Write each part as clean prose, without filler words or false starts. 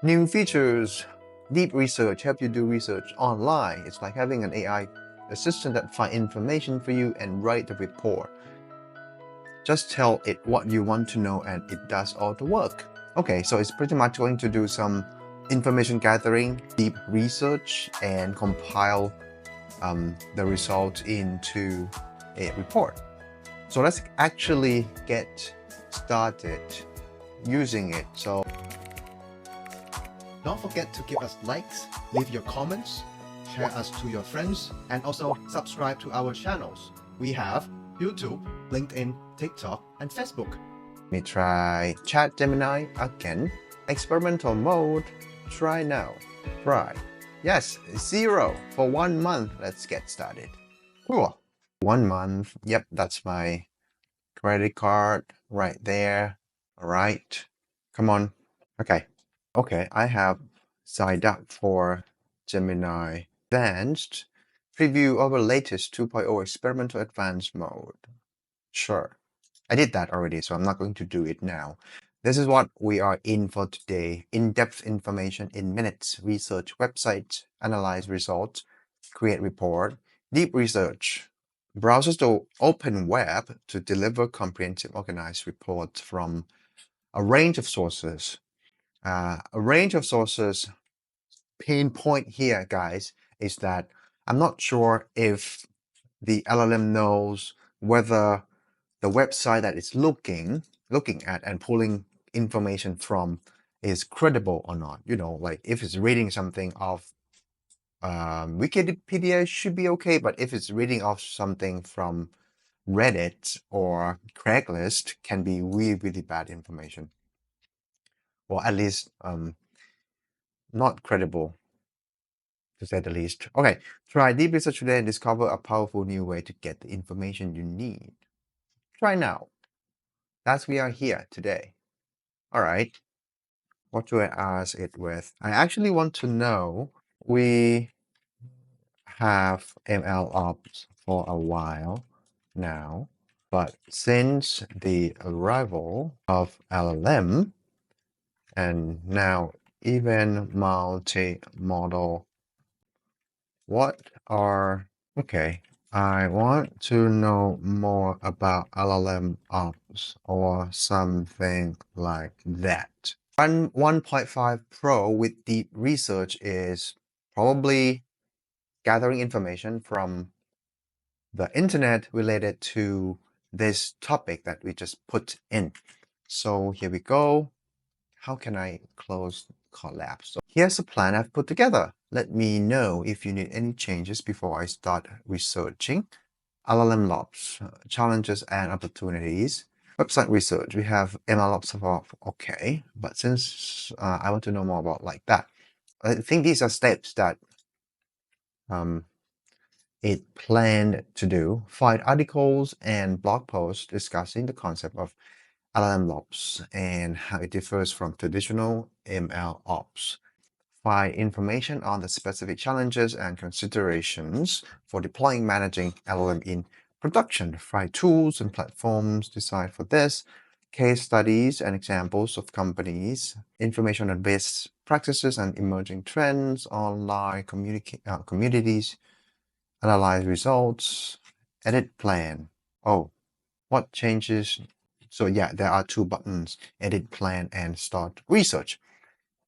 New features. Deep research help you do research online. It's like having an AI assistant that finds information for you and write the report. Just tell it what you want to know and it does all the work. Okay, so it's pretty much going to do some information gathering, deep research, and compile the results into a report. So let's actually get started using it. So don't forget to give us likes, leave your comments, share us to your friends, and also subscribe to our channels. We have YouTube, LinkedIn, TikTok, and Facebook. Let me try Chat Gemini again. Experimental mode. Try now. Try. Yes, 0 for 1 month. Let's get started. Cool. 1 month. Yep, that's my credit card right there. All right. Come on. Okay. Okay, I have signed up for Gemini Advanced. Preview our latest 2.0 experimental advanced mode. Sure. I did that already, so I'm not going to do it now. This is what we are in for today. In-depth information in minutes, research websites, analyze results, create report, deep research, browses the open web to deliver comprehensive organized reports from a range of sources. Pain point here, guys, is that I'm not sure if the LLM knows whether the website that it's looking at and pulling information from is credible or not. You know, like if it's reading something off Wikipedia should be okay, but if it's reading off something from Reddit or Craigslist, can be really, really bad information, or at least not credible, to say the least. Okay, try deep research today and discover a powerful new way to get the information you need. Try now. That's we are here today. All right. What do I ask it with? I actually want to know, we have MLOps for a while now, but since the arrival of LLM and now even multi-model, okay, I want to know more about LLMOps or something like that. 1.5 Pro with deep research is probably gathering information from the internet related to this topic that we just put in. So here we go. How can I close collapse? So here's a plan I've put together. Let me know if you need any changes before I start researching. LLMOps, challenges and opportunities. Website research, we have MLOps of okay, but since I want to know more about like that, I think these are steps that it planned to do. Find articles and blog posts discussing the concept of LLMOps and how it differs from traditional MLOps. Find information on the specific challenges and considerations for deploying managing LLM in production. Find tools and platforms designed for this, case studies and examples of companies, information on best practices and emerging trends, online communities, analyze results, edit plan. Oh, what changes? So yeah, there are 2 buttons, edit plan and start research.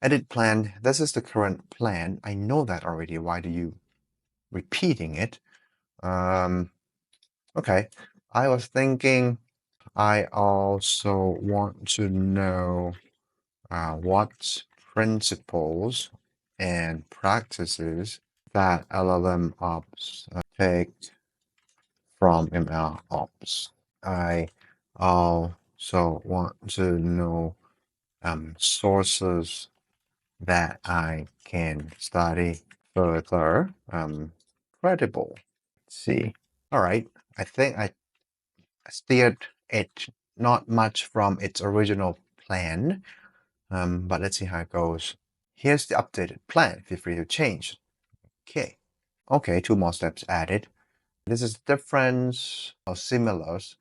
Edit plan, this is the current plan. I know that already. Why do you repeating it? Okay, I was thinking I also want to know what principles and practices that LLMOps take from MLOps. I also want to know sources that I can study further. Credible. Let's see. All right. I think I steered it not much from its original plan, but let's see how it goes. Here's the updated plan. Feel free to change. Okay. Okay, 2 more steps added. This is difference or similars.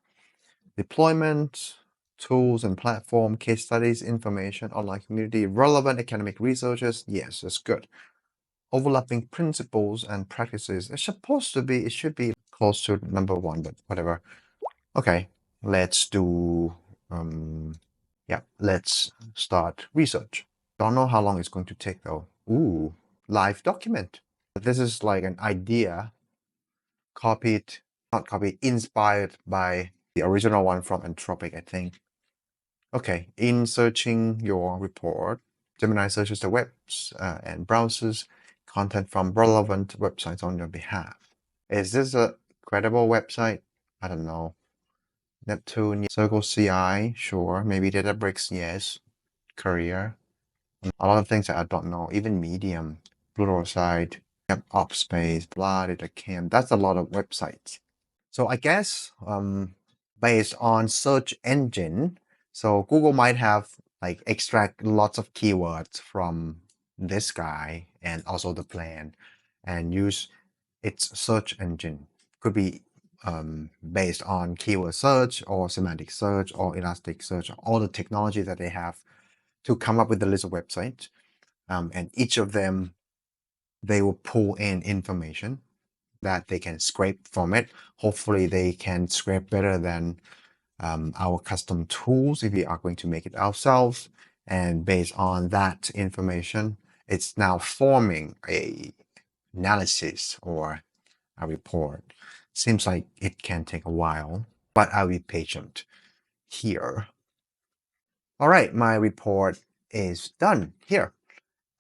Deployment, tools and platform, case studies, information, online community, relevant academic researches. Yes, that's good. Overlapping principles and practices. It's supposed to be, it should be close to number 1, but whatever. Okay, let's do, yeah, let's start research. Don't know how long it's going to take though. Ooh, live document. This is like an idea not copied, inspired by the original one from Anthropic, I think. Okay, in searching your report, Gemini searches the webs and browses content from relevant websites on your behalf. Is this a credible website? I don't know. Neptune, Circle CI, sure. Maybe Databricks, yes. Career. A lot of things that I don't know. Even Medium, Pluralsight, MLOps, blah, DataCamp. That's a lot of websites. So I guess based on search engine, so Google might have like extract lots of keywords from this guy and also the plan and use its search engine. Could be based on keyword search or semantic search or elastic search, all the technology that they have to come up with the list of websites. And each of them, they will pull in information that they can scrape from it. Hopefully they can scrape better than our custom tools if we are going to make it ourselves. And based on that information, it's now forming a analysis or a report. Seems like it can take a while, but I'll be patient here. All right, my report is done here.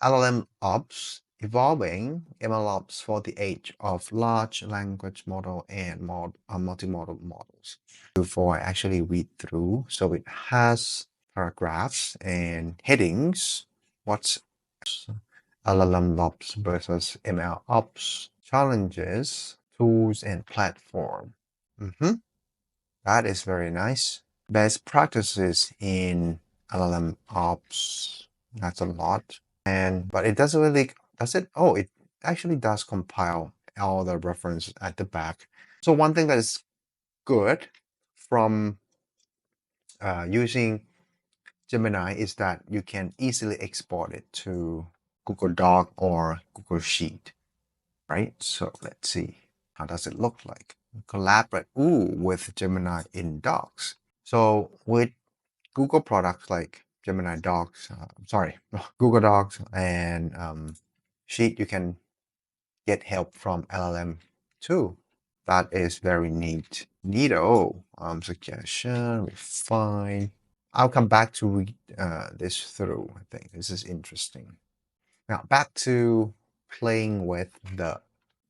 LLMOps evolving MLOps for the age of large language model and multimodal models. Before I actually read through, so it has paragraphs and headings. What's LLMOps versus MLOps? Challenges, tools, and platform. That is very nice. Best practices in LLMOps. That's a lot. But it doesn't really, does it? Oh, it actually does compile all the reference at the back. So one thing that is good from using Gemini is that you can easily export it to Google Doc or Google Sheet, right? So let's see, how does it look like? Collaborate, with Gemini in Docs. So with Google products like Gemini Docs, Google Docs and Sheet, you can get help from LLM too. That is very neat. Neato. Suggestion, refine. I'll come back to read this through. I think this is interesting. Now back to playing with the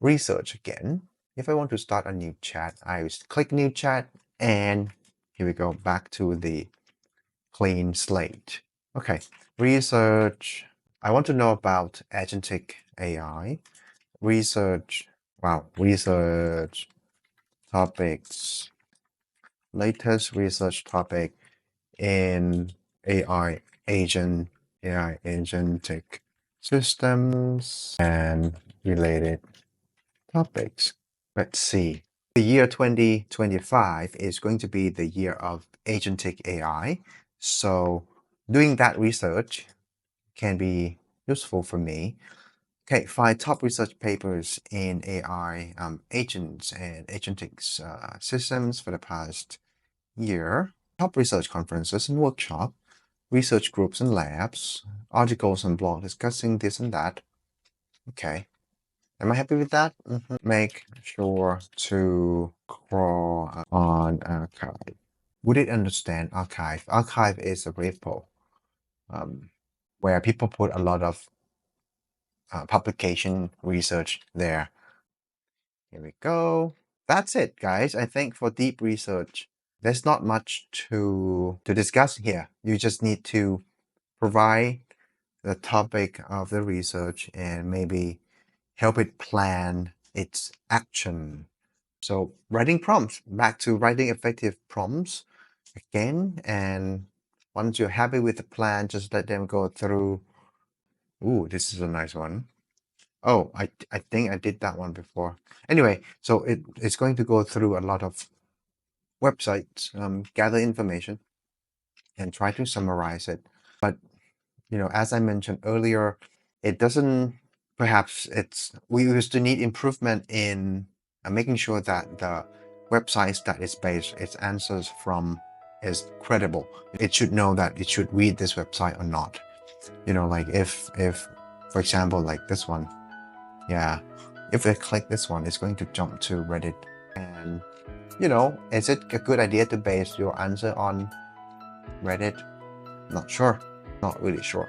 research again. If I want to start a new chat, I just click new chat and here we go, back to the clean slate. Okay, research. I want to know about Agentic AI. Research topics. Latest research topic in AI agentic systems and related topics. Let's see. The year 2025 is going to be the year of Agentic AI. So doing that research can be useful for me. Okay, 5 top research papers in AI agents and agentic systems for the past year. Top research conferences and workshops, research groups and labs, articles and blogs discussing this and that. Okay, am I happy with that? Make sure to crawl on archive. Would it understand archive? Archive is a repo where people put a lot of publication research there. Here we go. That's it, guys. I think for deep research, there's not much to discuss here. You just need to provide the topic of the research and maybe help it plan its action. So writing prompts, back to writing effective prompts again. And once you're happy with the plan, just let them go through. Ooh, this is a nice one. Oh, I think I did that one before. Anyway, so it's going to go through a lot of websites, gather information, and try to summarize it. But as I mentioned earlier, it doesn't. Perhaps we used to need improvement in making sure that the websites that it's based its answers from is credible. It should know that it should read this website or not. Like if for example, like this one, yeah, if I click this one, it's going to jump to Reddit. And is it a good idea to base your answer on Reddit? Not sure. Not really sure.